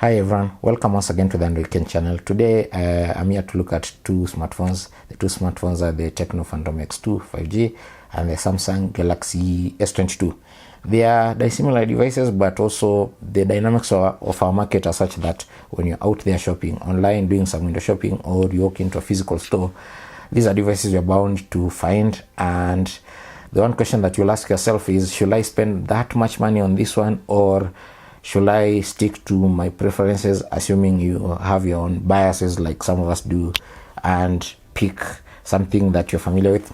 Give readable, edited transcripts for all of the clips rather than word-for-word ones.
Hi everyone, welcome once again to the Android Ken channel. Today I'm here to look at two smartphones. The two smartphones are the Tecno Phantom X2 5G and the Samsung Galaxy S22. They are dissimilar devices, but also the dynamics of our market are such that when you're out there shopping online, doing some window shopping, or you walk into a physical store, these are devices you're bound to find. And the one question that you'll ask yourself is, should I spend that much money on this one, or should I stick to my preferences, assuming you have your own biases like some of us do, and pick something that you're familiar with?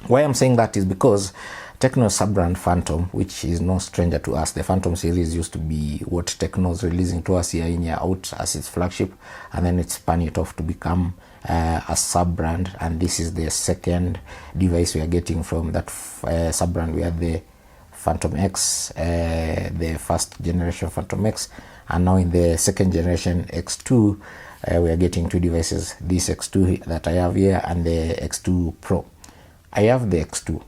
Why I'm saying that is because Tecno's sub-brand Phantom, which is no stranger to us, the Phantom series used to be what Tecno's releasing to us year in, year out as its flagship, and then it spun it off to become a sub-brand, and this is the second device we are getting from that sub-brand. We had the Phantom X, the first generation Phantom X, and now in the second generation X2 we are getting two devices, this X2 that I have here and the X2 Pro. I have the X2,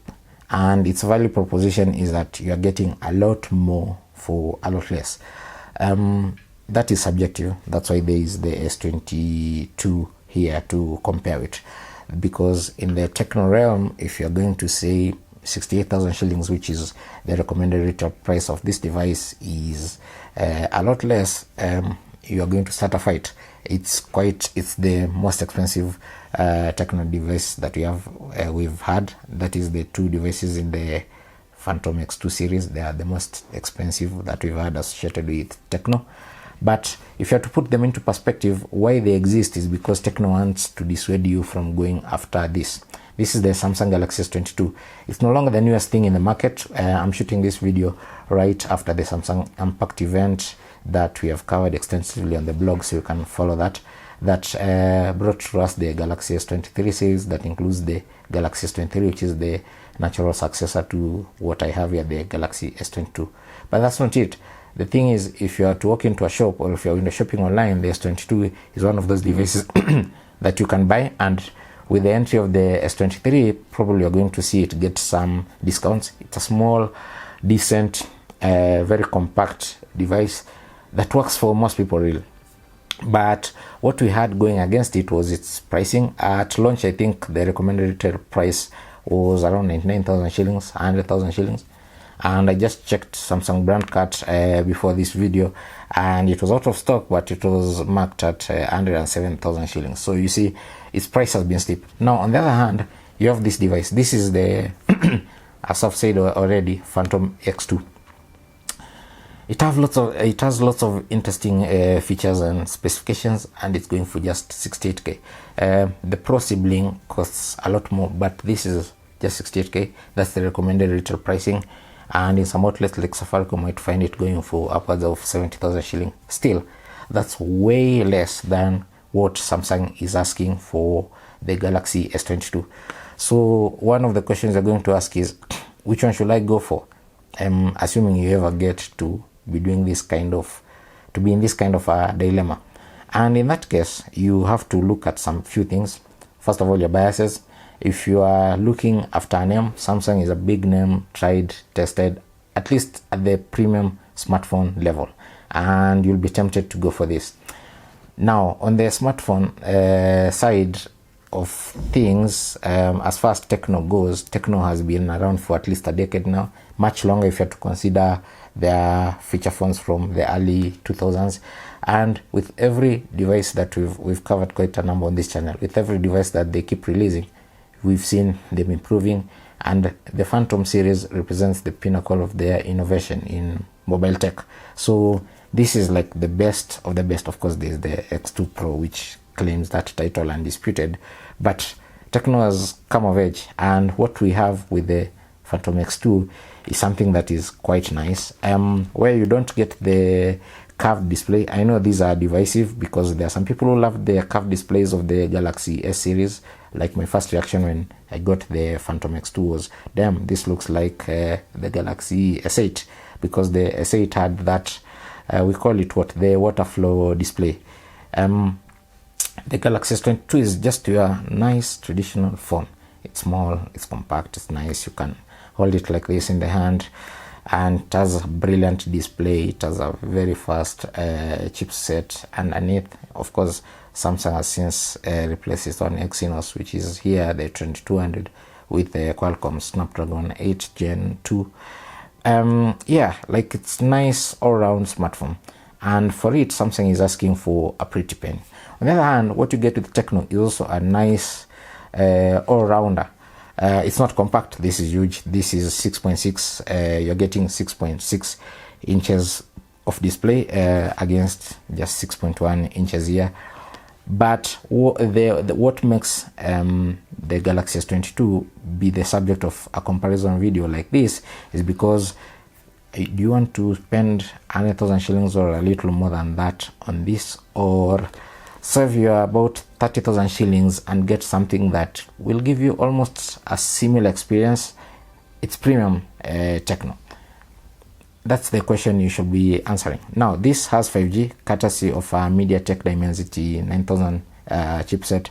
and its value proposition is that you are getting a lot more for a lot less. That is subjective. That's why there is the S22 here to compare it, because in the Tecno realm, if you're going to say 68,000 shillings, which is the recommended retail price of this device, is a lot less, you are going to start a fight. It's the most expensive Tecno device that we've had. That is the two devices in the Phantom X2 series. They are the most expensive that we've had associated with Tecno. But if you have to put them into perspective, why they exist is because Tecno wants to dissuade you from going after this. This is the Samsung Galaxy S22. It's no longer the newest thing in the market. I'm shooting this video right after the Samsung Unpacked event that we have covered extensively on the blog, so you can follow that. That brought to us the Galaxy S23 series that includes the Galaxy S23, which is the natural successor to what I have here, the Galaxy S22. But that's not it. The thing is, if you are to walk into a shop or if you're in the shopping online, the S22 is one of those devices that you can buy, and with the entry of the S23, probably you're going to see it get some discounts. It's a small, decent, very compact device that works for most people really. But what we had going against it was its pricing. At launch, I think the recommended retail price was around 99,000 shillings, 100,000 shillings. And I just checked Samsung brand card before this video, and it was out of stock, but it was marked at 107,000 shillings. So you see, its price has been steep. Now on the other hand, you have this device. This is the as I've said already, Phantom X2. It has lots of interesting features and specifications, and it's going for just 68k. The Pro sibling costs a lot more, but this is just 68k. That's the recommended retail pricing. And in some outlets like Safaricom, you might find it going for upwards of 70,000 shilling. Still, that's way less than what Samsung is asking for the Galaxy S22. So one of the questions you're going to ask is, which one should I go for? Assuming you ever get to be in this kind of a dilemma. And in that case, you have to look at some few things. First of all, your biases. If you are looking after a name, Samsung is a big name, tried, tested, at least at the premium smartphone level, and you'll be tempted to go for this. Now, on the smartphone side of things, as far as Tecno goes, Tecno has been around for at least a decade now, much longer if you have to consider their feature phones from the early 2000s. And with every device that we've covered quite a number on this channel, with every device that they keep releasing, we've seen them improving, and the Phantom series represents the pinnacle of their innovation in mobile tech. So this is like the best of the best. Of course, there's the X2 Pro, which claims that title undisputed, but Tecno has come of age, and what we have with the Phantom X2 is something that is quite nice, where you don't get the curved display. I know these are divisive because there are some people who love the curved displays of the Galaxy S series. Like, my first reaction when I got the Phantom X2 was, damn, this looks like the Galaxy S8, because the S8 had that, we call it the water flow display. The Galaxy S22 is just your nice traditional phone. It's small, it's compact, it's nice. You can hold it like this in the hand. and it has a brilliant display. It has a very fast chipset underneath. Of course, Samsung has since replaced its own Exynos, which is here the 2200 with the Qualcomm Snapdragon 8 Gen 2. Yeah, like it's nice all-round smartphone, and for it Samsung is asking for a pretty penny. On the other hand, what you get with Tecno is also a nice all-rounder. It's not compact. This is huge. This is 6.6. You're getting 6.6 inches of display against just 6.1 inches here. But what makes the Galaxy S22 be the subject of a comparison video like this is because do you want to spend 100,000 shillings or a little more than that on this, or save you about 30,000 shillings and get something that will give you almost a similar experience? It's premium Tecno. That's the question you should be answering. Now, this has 5G, courtesy of a MediaTek Dimensity 9000 chipset.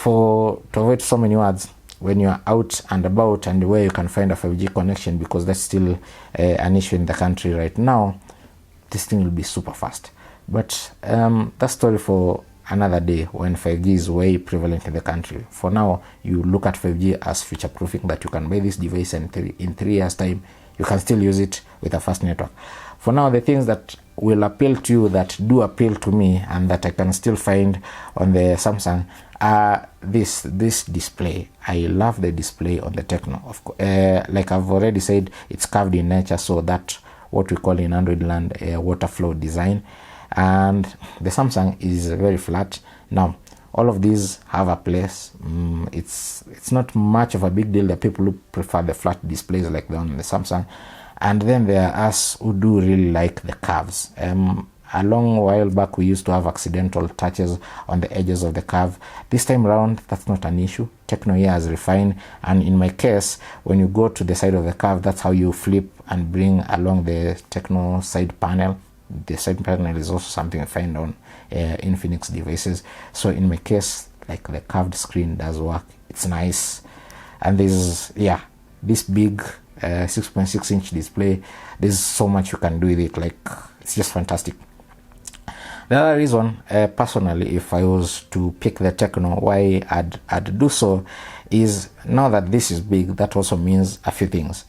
To avoid so many words, when you're out and about and where you can find a 5G connection, because that's still an issue in the country right now, this thing will be super fast. But that's story for another day when 5G is way prevalent in the country. For now, you look at 5G as future proofing, that you can buy this device and in 3 years time you can still use it with a fast network. For now, the things that will appeal to you, that do appeal to me, and that I can still find on the Samsung are this display. I love the display on the Tecno. Like I've already said, it's curved in nature, so that what we call in Android land a water flow design. And the Samsung is very flat. Now, all of these have a place. It's not much of a big deal. The people who prefer the flat displays like the one on the Samsung, and then there are us who do really like the curves. A long while back we used to have accidental touches on the edges of the curve. This time around, that's not an issue. Tecno here has refined, and in my case, when you go to the side of the curve, that's how you flip and bring along the Tecno side panel. The side panel is also something I find on Infinix devices. So in my case, like, the curved screen does work. It's nice. And this big 6.6 inch display, there's so much you can do with it. Like, it's just fantastic. The other reason, personally, if I was to pick the Tecno, why I'd do so is, now that this is big, that also means a few things.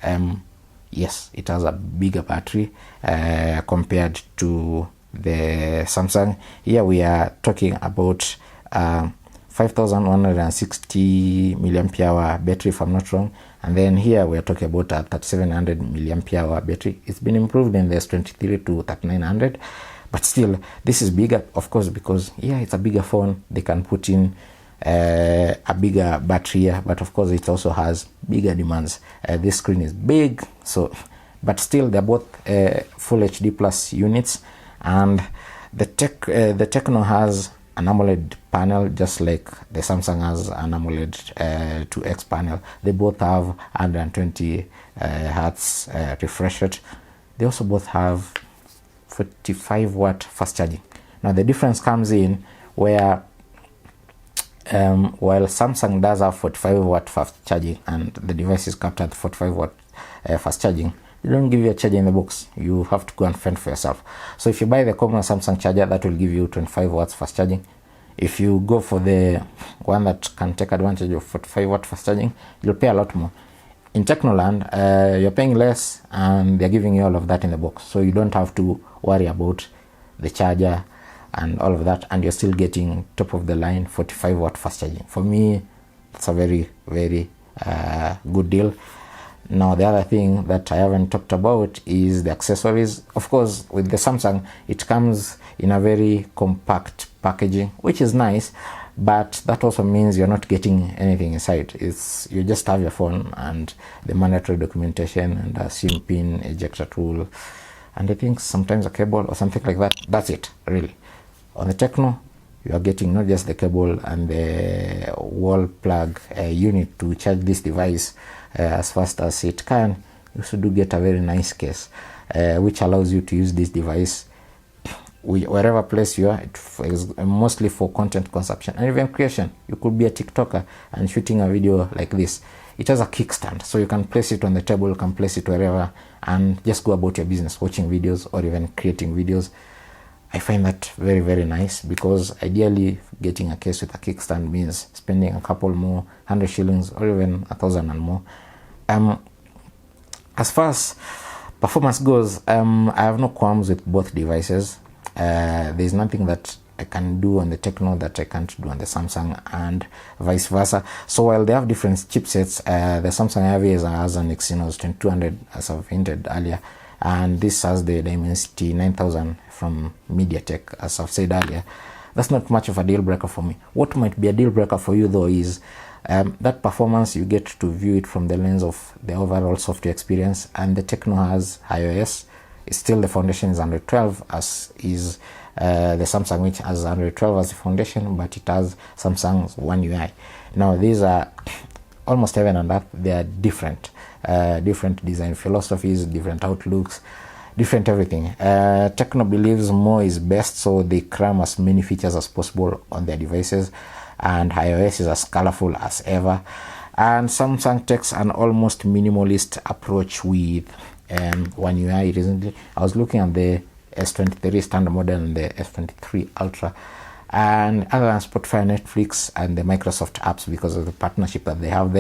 Yes, it has a bigger battery compared to the Samsung. Here we are talking about 5160 milliampere hour battery, if I'm not wrong. And then here we are talking about a 3700 milliampere hour battery. It's been improved in the S23 to 3900, but still this is bigger, of course, because it's a bigger phone. They can put in a bigger battery here, but of course it also has bigger demands. This screen is big, but still they're both full HD plus units, and the Tecno has an AMOLED panel, just like the Samsung has an AMOLED 2X panel. They both have 120 hertz refresh rate. They also both have 45 watt fast charging. Now the difference comes in where while Samsung does have 45 watt fast charging and the device is capped at 45 watt fast charging, they don't give you a charger in the box. You have to go and fend for yourself. So if you buy the common Samsung charger, that will give you 25 watts fast charging. If you go for the one that can take advantage of 45 watt fast charging, you'll pay a lot more. In Tecnoland, you're paying less and they're giving you all of that in the box, so you don't have to worry about the charger and all of that, and you're still getting top of the line 45 watt fast charging. For me, it's a very, very good deal. Now the other thing that I haven't talked about is the accessories. Of course, with the Samsung, it comes in a very compact packaging, which is nice, but that also means you're not getting anything inside. You just have your phone and the mandatory documentation and a SIM pin ejector tool, and I think sometimes a cable or something like that. That's it, really. On the Tecno, you are getting not just the cable and the wall plug unit to charge this device as fast as it can. You also do get a very nice case which allows you to use this device wherever place you are. It is mostly for content consumption and even creation. You could be a TikToker and shooting a video like this. it has a kickstand, so you can place it on the table, you can place it wherever and just go about your business, watching videos or even creating videos. I find that very, very nice, because ideally getting a case with a kickstand means spending a couple more 100 shillings or even 1,000 and more. As far as performance goes, I have no qualms with both devices. There's nothing that I can do on the Tecno that I can't do on the Samsung, and vice versa. So while they have different chipsets, the Samsung has an Exynos 2200, as I've hinted earlier, and this has the Dimensity 9000 from MediaTek, as I've said earlier. That's not much of a deal breaker for me. What might be a deal breaker for you though is that performance. You get to view it from the lens of the overall software experience, and the Tecno has iOS. It's still, the foundation is Android 12, as is the Samsung, which has Android 12 as the foundation, but it has Samsung's One UI. Now these are almost heaven and earth. They are different design philosophies, different outlooks, different everything. Tecno believes more is best, so they cram as many features as possible on their devices, and iOS is as colorful as ever. And Samsung takes an almost minimalist approach with One UI. Recently I was looking at the S23 standard model and the S23 Ultra, and other than Spotify, Netflix and the Microsoft apps, because of the partnership that they have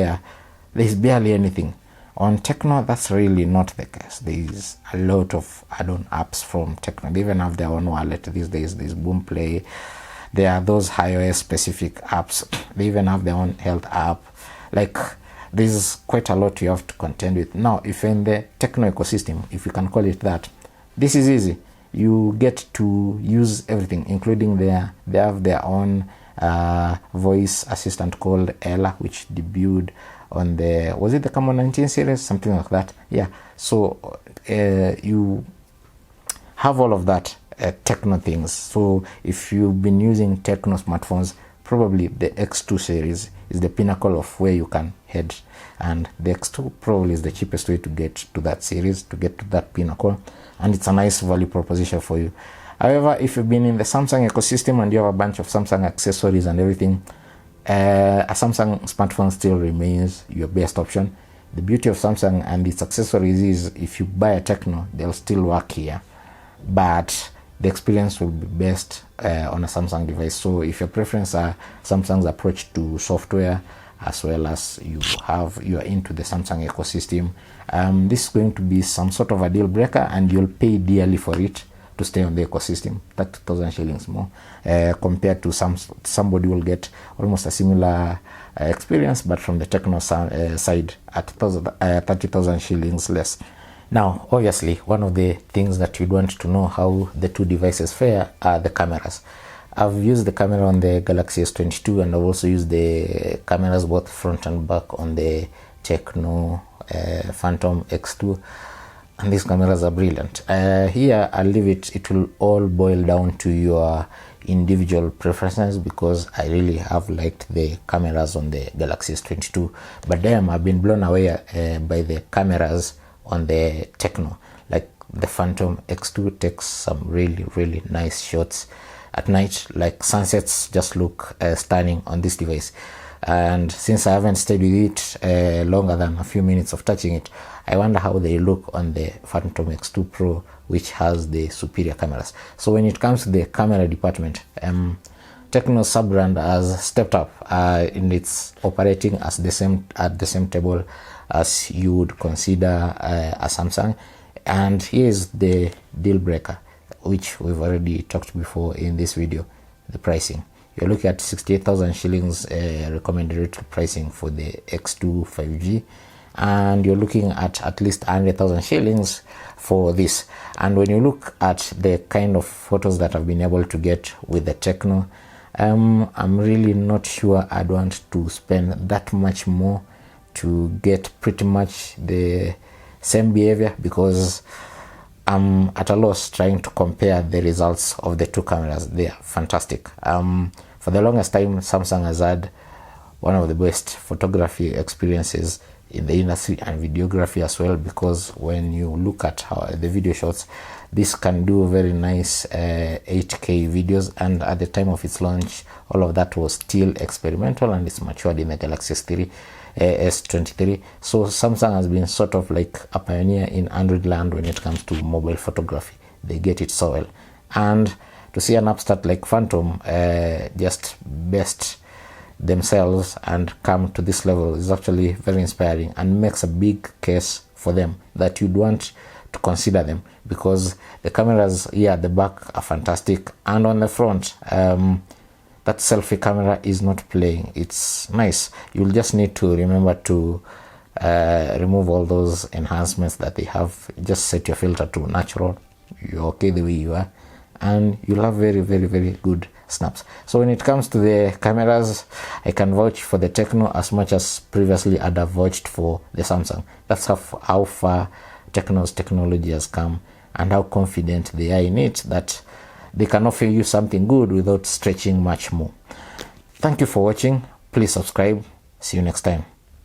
there's barely anything. On Tecno, that's really not the case. There's a lot of add-on apps from Tecno. They even have their own wallet these days. There's Boomplay. There are those iOS specific apps. They even have their own health app. Like, there's quite a lot you have to contend with. Now, if you're in the Tecno ecosystem, if you can call it that, this is easy. You get to use everything, including they have their own voice assistant called Ella, which debuted on the, was it the Camo 19 series, something like that. Yeah, so you have all of that Tecno things. So if you've been using Tecno smartphones, probably the X2 series is the pinnacle of where you can head, and the X2 probably is the cheapest way to get to that series, to get to that pinnacle, and it's a nice value proposition for you. However, if you've been in the Samsung ecosystem and you have a bunch of Samsung accessories and everything, a Samsung smartphone still remains your best option. The beauty of Samsung and its accessories is, if you buy a Tecno, they'll still work here, but the experience will be best on a Samsung device. So if your preference are Samsung's approach to software, as well as you are into the Samsung ecosystem, this is going to be some sort of a deal breaker, and you'll pay dearly for it to stay on the ecosystem. 30,000 shillings more compared to somebody will get almost a similar experience, but from the Tecno side at 30,000 shillings less. Now, obviously, one of the things that you'd want to know how the two devices fare are the cameras. I've used the camera on the Galaxy S22, and I've also used the cameras both front and back on the Tecno Phantom X2, and these cameras are brilliant. Here I'll leave it. It will all boil down to your individual preferences, because I really have liked the cameras on the Galaxy S22, but damn, I've been blown away by the cameras on the Tecno. Like, the Phantom X2 takes some really, really nice shots at night. Like, sunsets just look stunning on this device. And since I haven't stayed with it longer than a few minutes of touching it, I wonder how they look on the Phantom X2 Pro, which has the superior cameras. So when it comes to the camera department, Tecno sub-brand has stepped up in its operating at the same table as you would consider a Samsung. And here's the deal breaker, which we've already talked before in this video: the pricing. You're looking at 68,000 shillings recommended retail pricing for the X2 5G, and you're looking at least 100,000 shillings for this. And when you look at the kind of photos that I've been able to get with the Tecno, I'm really not sure I'd want to spend that much more to get pretty much the same behavior, because I'm at a loss trying to compare the results of the two cameras. They are fantastic. For the longest time, Samsung has had one of the best photography experiences in the industry, and videography as well, because when you look at how the video shots, this can do very nice 8K videos, and at the time of its launch, all of that was still experimental, and it's matured in the Galaxy S3. S23. So Samsung has been sort of like a pioneer in Android land when it comes to mobile photography. They get it so well, and to see an upstart like Phantom just best themselves and come to this level is actually very inspiring, and makes a big case for them that you'd want to consider them, because the cameras here at the back are fantastic, and on the front that selfie camera is not playing. It's nice. You'll just need to remember to remove all those enhancements that they have. Just set your filter to natural. You're okay the way you are, and you'll have very, very, very good snaps. So when it comes to the cameras, I can vouch for the Tecno as much as previously I'd have vouched for the Samsung. That's how far Tecno's technology has come, and how confident they are in it, that they can offer you something good without stretching much more. Thank you for watching. Please subscribe. See you next time.